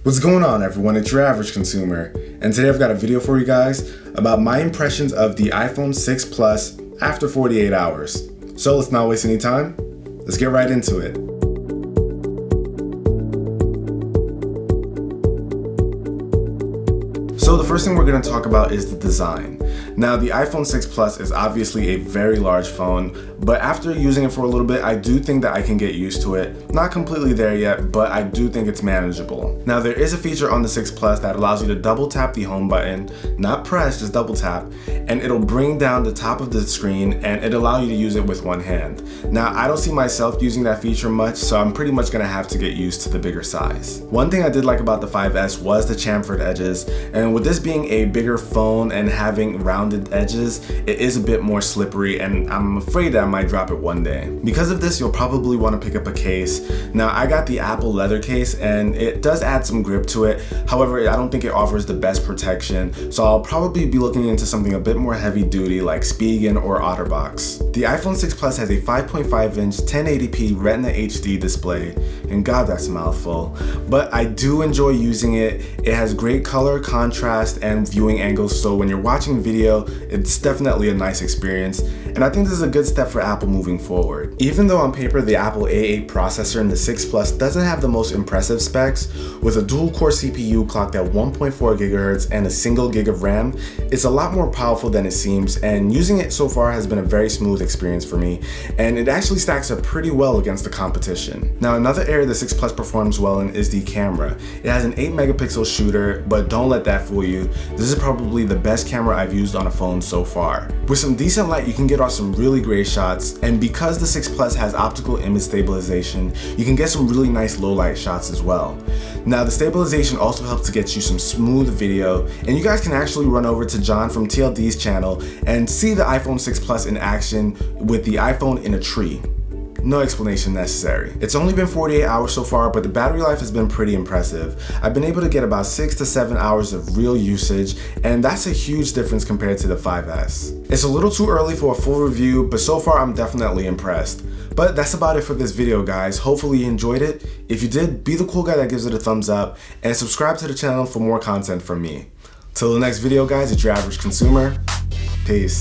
What's going on, everyone? It's your average consumer, and today I've got a video for you guys about my impressions of the iPhone 6 Plus after 48 hours. So let's not waste any time. Let's get right into it. So the first thing we're going to talk about is the design. Now, the iPhone 6 Plus is obviously a very large phone, but after using it for a little bit, I do think that I can get used to it. Not completely there yet, but I do think it's manageable. Now, there is a feature on the 6 Plus that allows you to double tap the home button, not press, just double tap, and it'll bring down the top of the screen and it'll allow you to use it with one hand. Now, I don't see myself using that feature much, so I'm pretty much gonna have to get used to the bigger size. One thing I did like about the 5S was the chamfered edges, and with this being a bigger phone and having rounded edges, it is a bit more slippery, and I'm afraid that I might drop it one day. Because of this, you'll probably want to pick up a case. Now, I got the Apple leather case, and it does add some grip to it. However, I don't think it offers the best protection, so I'll probably be looking into something a bit more heavy duty like Spigen or OtterBox. The iPhone 6 Plus has a 5.5-inch 1080p Retina HD display, and God, that's a mouthful. But I do enjoy using it. It has great color, contrast, and viewing angles, so when you're watching video, it's definitely a nice experience, and I think this is a good step for Apple moving forward. Even though on paper the Apple A8 processor in the 6 Plus doesn't have the most impressive specs, with a dual-core CPU clocked at 1.4 GHz and a single gig of RAM, it's a lot more powerful than it seems, and using it so far has been a very smooth experience for me, and it actually stacks up pretty well against the competition. Now, another area the 6 Plus performs well in is the camera. It has an 8-megapixel shooter, but don't let that fool you. This is probably the best camera I've used on a phone so far. With some decent light, you can get off some really great shots, and because the 6 Plus has optical image stabilization, you can get some really nice low light shots as well. Now, the stabilization also helps to get you some smooth video, and you guys can actually run over to John from TLD's channel and see the iPhone 6 Plus in action with the iPhone in a tree. No explanation necessary. It's only been 48 hours so far, but the battery life has been pretty impressive. I've been able to get about 6 to 7 hours of real usage, and that's a huge difference compared to the 5S. It's a little too early for a full review, but so far I'm definitely impressed. But that's about it for this video, guys. Hopefully you enjoyed it. If you did, be the cool guy that gives it a thumbs up, and subscribe to the channel for more content from me. Till the next video, guys, it's your average consumer. Peace.